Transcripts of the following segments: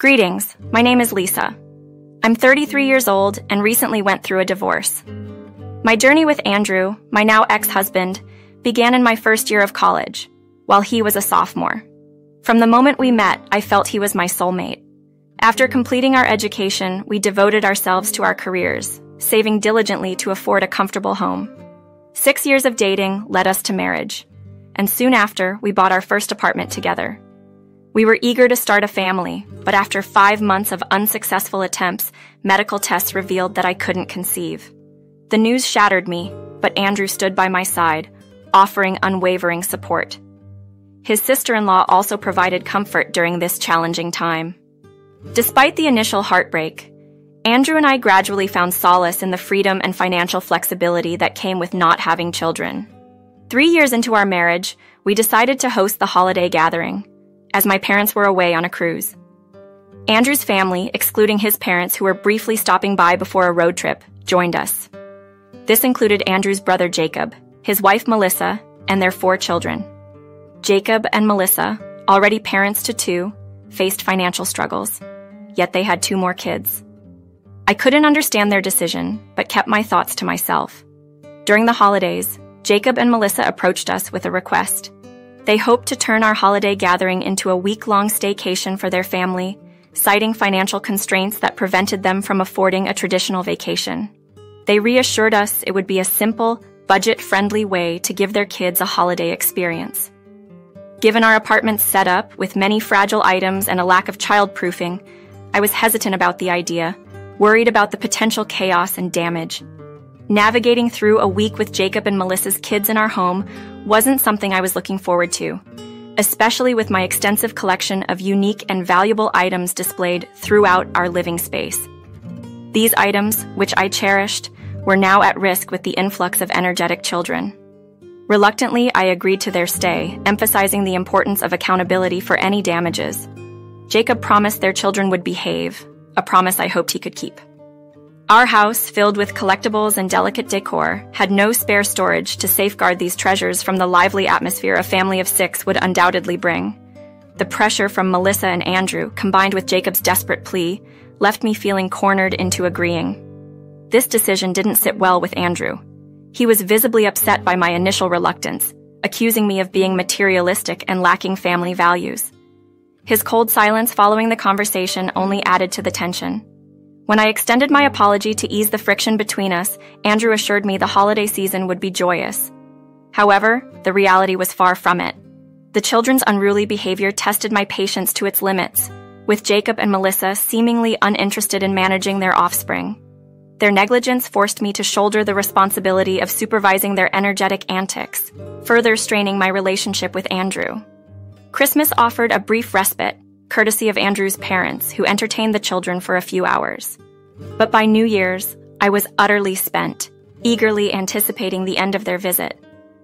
Greetings, my name is Lisa. I'm 33 years old and recently went through a divorce. My journey with Andrew, my now ex-husband, began in my first year of college, while he was a sophomore. From the moment we met, I felt he was my soulmate. After completing our education, we devoted ourselves to our careers, saving diligently to afford a comfortable home. 6 years of dating led us to marriage, and soon after, we bought our first apartment together. We were eager to start a family, but after 5 months of unsuccessful attempts, medical tests revealed that I couldn't conceive. The news shattered me, but Andrew stood by my side, offering unwavering support. His sister-in-law also provided comfort during this challenging time. Despite the initial heartbreak, Andrew and I gradually found solace in the freedom and financial flexibility that came with not having children. 3 years into our marriage, we decided to host the holiday gathering, as my parents were away on a cruise. Andrew's family, excluding his parents who were briefly stopping by before a road trip, joined us. This included Andrew's brother Jacob, his wife Melissa, and their 4 children. Jacob and Melissa, already parents to 2, faced financial struggles, yet they had 2 more kids. I couldn't understand their decision, but kept my thoughts to myself. During the holidays, Jacob and Melissa approached us with a request. They hoped to turn our holiday gathering into a week-long staycation for their family, citing financial constraints that prevented them from affording a traditional vacation. They reassured us it would be a simple, budget-friendly way to give their kids a holiday experience. Given our apartment's setup with many fragile items and a lack of childproofing, I was hesitant about the idea, worried about the potential chaos and damage. Navigating through a week with Jacob and Melissa's kids in our home wasn't something I was looking forward to, especially with my extensive collection of unique and valuable items displayed throughout our living space. These items, which I cherished, were now at risk with the influx of energetic children. Reluctantly, I agreed to their stay, emphasizing the importance of accountability for any damages. Jacob promised their children would behave, a promise I hoped he could keep. Our house, filled with collectibles and delicate decor, had no spare storage to safeguard these treasures from the lively atmosphere a family of 6 would undoubtedly bring. The pressure from Melissa and Andrew, combined with Jacob's desperate plea, left me feeling cornered into agreeing. This decision didn't sit well with Andrew. He was visibly upset by my initial reluctance, accusing me of being materialistic and lacking family values. His cold silence following the conversation only added to the tension. When I extended my apology to ease the friction between us, Andrew assured me the holiday season would be joyous. However, the reality was far from it. The children's unruly behavior tested my patience to its limits, with Jacob and Melissa seemingly uninterested in managing their offspring. Their negligence forced me to shoulder the responsibility of supervising their energetic antics, further straining my relationship with Andrew. Christmas offered a brief respite, courtesy of Andrew's parents, who entertained the children for a few hours. But by New Year's, I was utterly spent, eagerly anticipating the end of their visit.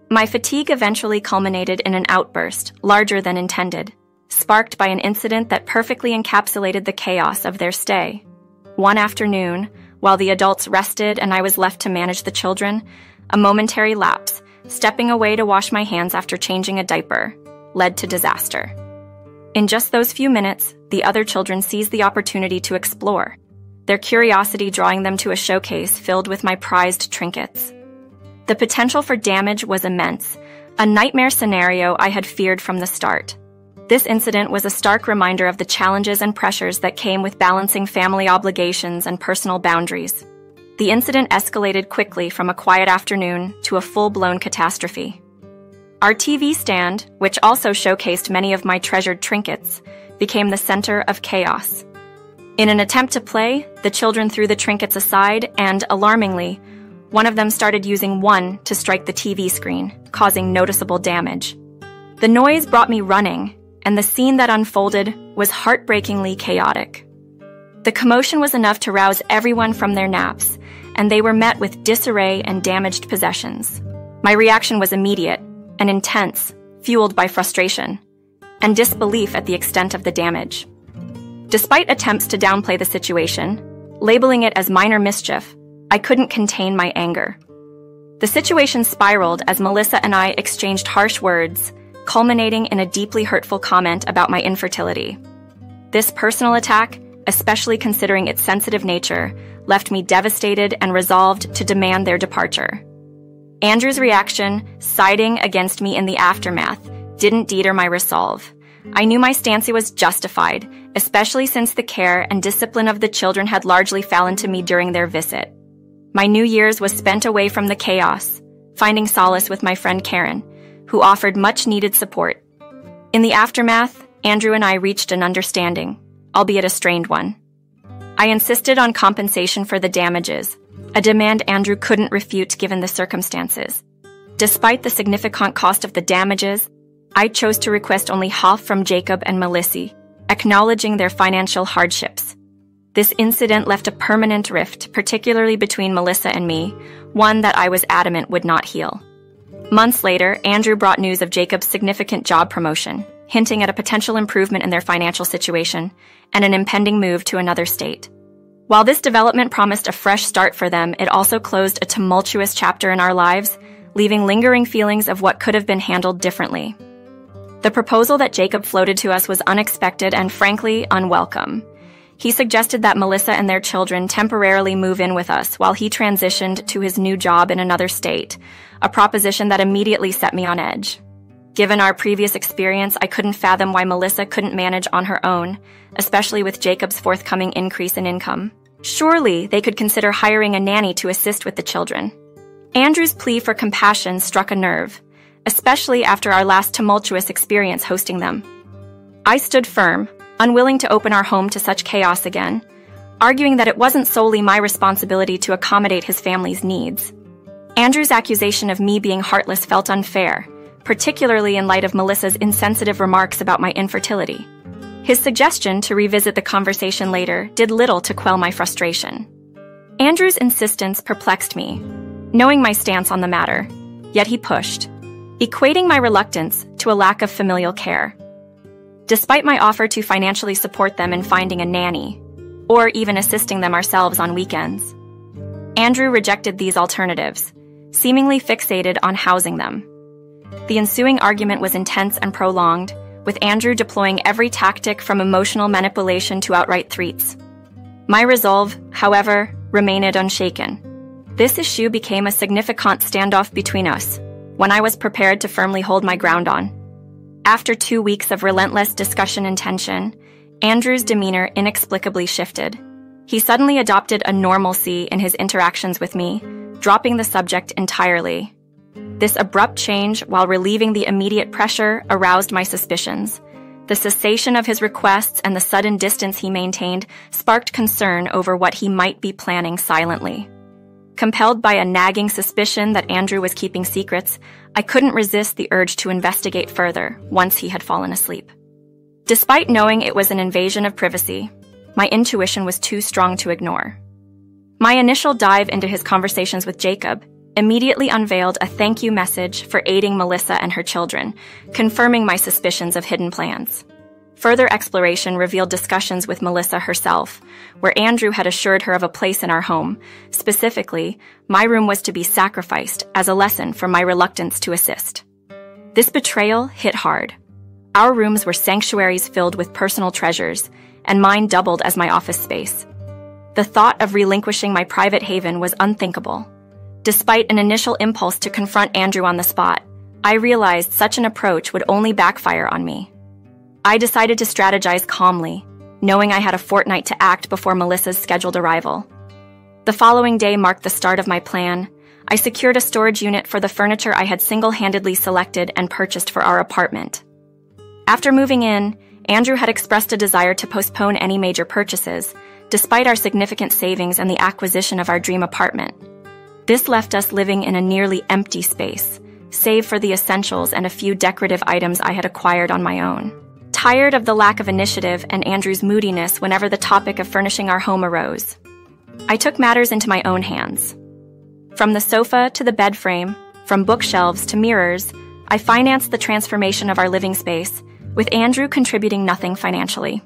My fatigue eventually culminated in an outburst, larger than intended, sparked by an incident that perfectly encapsulated the chaos of their stay. One afternoon, while the adults rested and I was left to manage the children, a momentary lapse, stepping away to wash my hands after changing a diaper, led to disaster. In just those few minutes, the other children seized the opportunity to explore, their curiosity drawing them to a showcase filled with my prized trinkets. The potential for damage was immense, a nightmare scenario I had feared from the start. This incident was a stark reminder of the challenges and pressures that came with balancing family obligations and personal boundaries. The incident escalated quickly from a quiet afternoon to a full-blown catastrophe. Our TV stand, which also showcased many of my treasured trinkets, became the center of chaos. In an attempt to play, the children threw the trinkets aside and, alarmingly, one of them started using one to strike the TV screen, causing noticeable damage. The noise brought me running, and the scene that unfolded was heartbreakingly chaotic. The commotion was enough to rouse everyone from their naps, and they were met with disarray and damaged possessions. My reaction was immediate and intense, fueled by frustration and disbelief at the extent of the damage. Despite attempts to downplay the situation, labeling it as minor mischief, I couldn't contain my anger. The situation spiraled as Melissa and I exchanged harsh words, culminating in a deeply hurtful comment about my infertility. This personal attack, especially considering its sensitive nature, left me devastated and resolved to demand their departure. Andrew's reaction, siding against me in the aftermath, didn't deter my resolve. I knew my stance was justified, especially since the care and discipline of the children had largely fallen to me during their visit. My New Year's was spent away from the chaos, finding solace with my friend Karen, who offered much-needed support. In the aftermath, Andrew and I reached an understanding, albeit a strained one. I insisted on compensation for the damages, a demand Andrew couldn't refute given the circumstances. Despite the significant cost of the damages, I chose to request only half from Jacob and Melissa, acknowledging their financial hardships. This incident left a permanent rift, particularly between Melissa and me, one that I was adamant would not heal. Months later, Andrew brought news of Jacob's significant job promotion, hinting at a potential improvement in their financial situation and an impending move to another state. While this development promised a fresh start for them, it also closed a tumultuous chapter in our lives, leaving lingering feelings of what could have been handled differently. The proposal that Jacob floated to us was unexpected and frankly unwelcome. He suggested that Melissa and their children temporarily move in with us while he transitioned to his new job in another state, a proposition that immediately set me on edge. Given our previous experience, I couldn't fathom why Melissa couldn't manage on her own, especially with Jacob's forthcoming increase in income. Surely they could consider hiring a nanny to assist with the children. Andrew's plea for compassion struck a nerve, especially after our last tumultuous experience hosting them. I stood firm, unwilling to open our home to such chaos again, arguing that it wasn't solely my responsibility to accommodate his family's needs. Andrew's accusation of me being heartless felt unfair, particularly in light of Melissa's insensitive remarks about my infertility. His suggestion to revisit the conversation later did little to quell my frustration. Andrew's insistence perplexed me, knowing my stance on the matter, yet he pushed, equating my reluctance to a lack of familial care. Despite my offer to financially support them in finding a nanny, or even assisting them ourselves on weekends, Andrew rejected these alternatives, seemingly fixated on housing them. The ensuing argument was intense and prolonged, with Andrew deploying every tactic from emotional manipulation to outright threats. My resolve, however, remained unshaken. This issue became a significant standoff between us, one I was prepared to firmly hold my ground on. After 2 weeks of relentless discussion and tension, Andrew's demeanor inexplicably shifted. He suddenly adopted a normalcy in his interactions with me, dropping the subject entirely. This abrupt change, while relieving the immediate pressure, aroused my suspicions. The cessation of his requests and the sudden distance he maintained sparked concern over what he might be planning silently. Compelled by a nagging suspicion that Andrew was keeping secrets, I couldn't resist the urge to investigate further once he had fallen asleep. Despite knowing it was an invasion of privacy, my intuition was too strong to ignore. My initial dive into his conversations with Jacob immediately unveiled a thank you message for aiding Melissa and her children, confirming my suspicions of hidden plans. Further exploration revealed discussions with Melissa herself, where Andrew had assured her of a place in our home. Specifically, my room was to be sacrificed as a lesson for my reluctance to assist. This betrayal hit hard. Our rooms were sanctuaries filled with personal treasures, and mine doubled as my office space. The thought of relinquishing my private haven was unthinkable. Despite an initial impulse to confront Andrew on the spot, I realized such an approach would only backfire on me. I decided to strategize calmly, knowing I had a fortnight to act before Melissa's scheduled arrival. The following day marked the start of my plan. I secured a storage unit for the furniture I had single-handedly selected and purchased for our apartment. After moving in, Andrew had expressed a desire to postpone any major purchases, despite our significant savings and the acquisition of our dream apartment. This left us living in a nearly empty space, save for the essentials and a few decorative items I had acquired on my own. Tired of the lack of initiative and Andrew's moodiness whenever the topic of furnishing our home arose, I took matters into my own hands. From the sofa to the bed frame, from bookshelves to mirrors, I financed the transformation of our living space, with Andrew contributing nothing financially.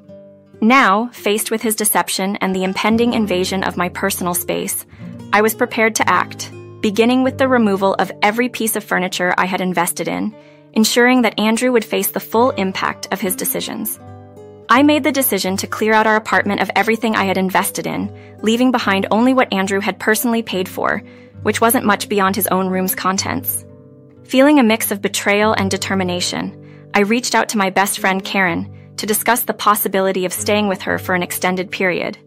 Now, faced with his deception and the impending invasion of my personal space, I was prepared to act, beginning with the removal of every piece of furniture I had invested in, ensuring that Andrew would face the full impact of his decisions. I made the decision to clear out our apartment of everything I had invested in, leaving behind only what Andrew had personally paid for, which wasn't much beyond his own room's contents. Feeling a mix of betrayal and determination, I reached out to my best friend Karen to discuss the possibility of staying with her for an extended period.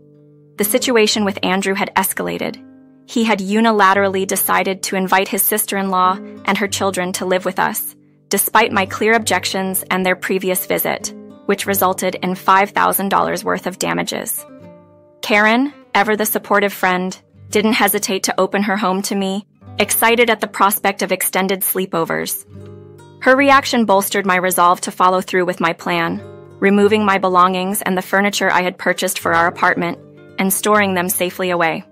The situation with Andrew had escalated. He had unilaterally decided to invite his sister-in-law and her children to live with us, despite my clear objections and their previous visit, which resulted in $5,000 worth of damages. Karen, ever the supportive friend, didn't hesitate to open her home to me, excited at the prospect of extended sleepovers. Her reaction bolstered my resolve to follow through with my plan, removing my belongings and the furniture I had purchased for our apartment and storing them safely away.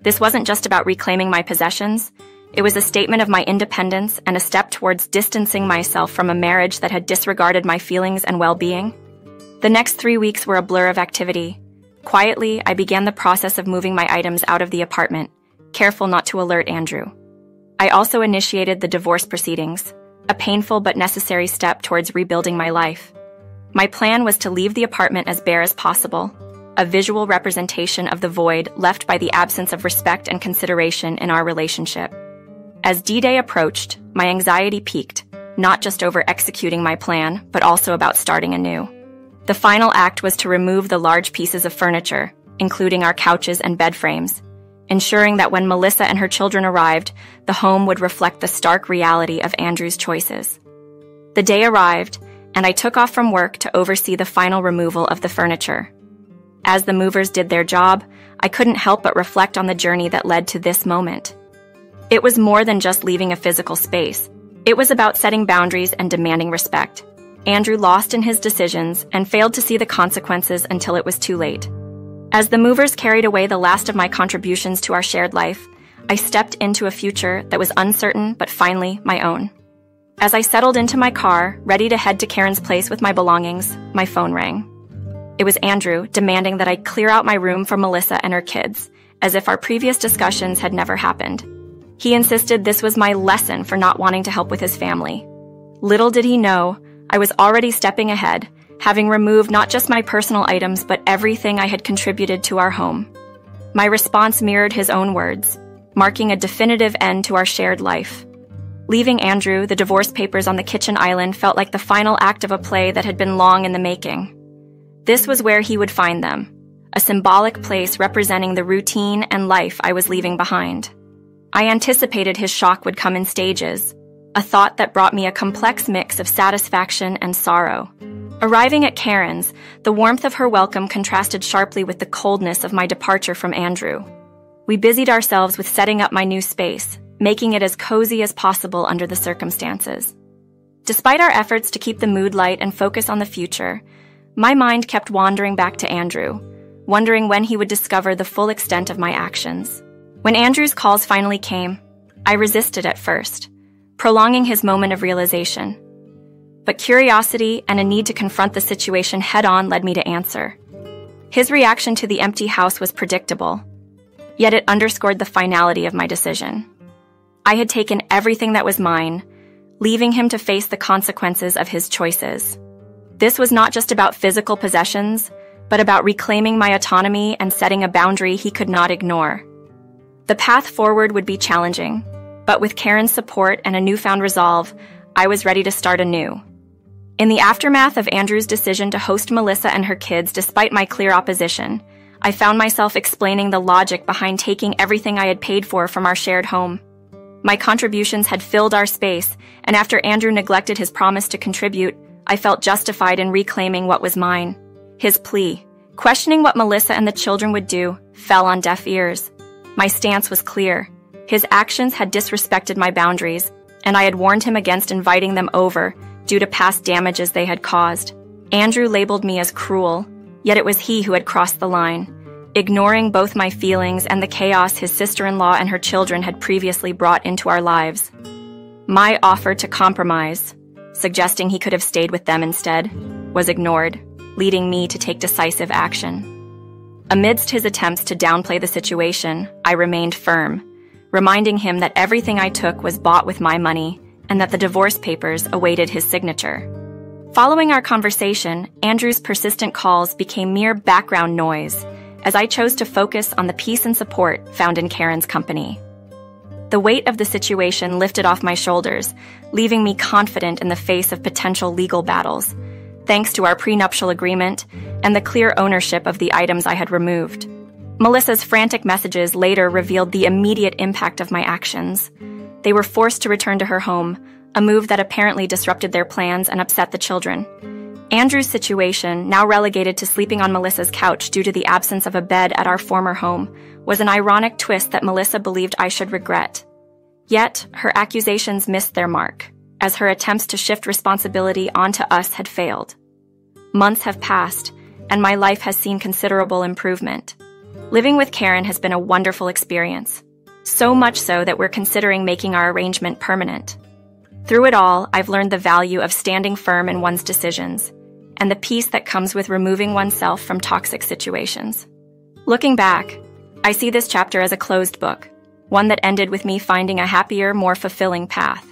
This wasn't just about reclaiming my possessions. It was a statement of my independence and a step towards distancing myself from a marriage that had disregarded my feelings and well-being. The next 3 weeks were a blur of activity. Quietly, I began the process of moving my items out of the apartment, careful not to alert Andrew. I also initiated the divorce proceedings, a painful but necessary step towards rebuilding my life. My plan was to leave the apartment as bare as possible, a visual representation of the void left by the absence of respect and consideration in our relationship. As D-Day approached, my anxiety peaked, not just over executing my plan, but also about starting anew. The final act was to remove the large pieces of furniture, including our couches and bed frames, ensuring that when Melissa and her children arrived, the home would reflect the stark reality of Andrew's choices. The day arrived, and I took off from work to oversee the final removal of the furniture. As the movers did their job, I couldn't help but reflect on the journey that led to this moment. It was more than just leaving a physical space. It was about setting boundaries and demanding respect. Andrew lost in his decisions and failed to see the consequences until it was too late. As the movers carried away the last of my contributions to our shared life, I stepped into a future that was uncertain but finally my own. As I settled into my car, ready to head to Karen's place with my belongings, my phone rang. It was Andrew demanding that I clear out my room for Melissa and her kids, as if our previous discussions had never happened. He insisted this was my lesson for not wanting to help with his family. Little did he know, I was already stepping ahead, having removed not just my personal items but everything I had contributed to our home. My response mirrored his own words, marking a definitive end to our shared life. Leaving Andrew, the divorce papers on the kitchen island felt like the final act of a play that had been long in the making. This was where he would find them, a symbolic place representing the routine and life I was leaving behind. I anticipated his shock would come in stages, a thought that brought me a complex mix of satisfaction and sorrow. Arriving at Karen's, the warmth of her welcome contrasted sharply with the coldness of my departure from Andrew. We busied ourselves with setting up my new space, making it as cozy as possible under the circumstances. Despite our efforts to keep the mood light and focus on the future, my mind kept wandering back to Andrew, wondering when he would discover the full extent of my actions. When Andrew's calls finally came, I resisted at first, prolonging his moment of realization. But curiosity and a need to confront the situation head-on led me to answer. His reaction to the empty house was predictable, yet it underscored the finality of my decision. I had taken everything that was mine, leaving him to face the consequences of his choices. This was not just about physical possessions, but about reclaiming my autonomy and setting a boundary he could not ignore. The path forward would be challenging, but with Karen's support and a newfound resolve, I was ready to start anew. In the aftermath of Andrew's decision to host Melissa and her kids despite my clear opposition, I found myself explaining the logic behind taking everything I had paid for from our shared home. My contributions had filled our space, and after Andrew neglected his promise to contribute, I felt justified in reclaiming what was mine. His plea, questioning what Melissa and the children would do, fell on deaf ears. My stance was clear. His actions had disrespected my boundaries, and I had warned him against inviting them over due to past damages they had caused. Andrew labeled me as cruel, yet it was he who had crossed the line, ignoring both my feelings and the chaos his sister-in-law and her children had previously brought into our lives. My offer to compromise, suggesting he could have stayed with them instead, was ignored, leading me to take decisive action. Amidst his attempts to downplay the situation, I remained firm, reminding him that everything I took was bought with my money and that the divorce papers awaited his signature. Following our conversation, Andrew's persistent calls became mere background noise, as I chose to focus on the peace and support found in Karen's company. The weight of the situation lifted off my shoulders, leaving me confident in the face of potential legal battles, thanks to our prenuptial agreement and the clear ownership of the items I had removed. Melissa's frantic messages later revealed the immediate impact of my actions. They were forced to return to her home, a move that apparently disrupted their plans and upset the children. Andrew's situation, now relegated to sleeping on Melissa's couch due to the absence of a bed at our former home, was an ironic twist that Melissa believed I should regret. Yet, her accusations missed their mark, as her attempts to shift responsibility onto us had failed. Months have passed, and my life has seen considerable improvement. Living with Karen has been a wonderful experience, so much so that we're considering making our arrangement permanent. Through it all, I've learned the value of standing firm in one's decisions, and the peace that comes with removing oneself from toxic situations. Looking back, I see this chapter as a closed book, one that ended with me finding a happier, more fulfilling path.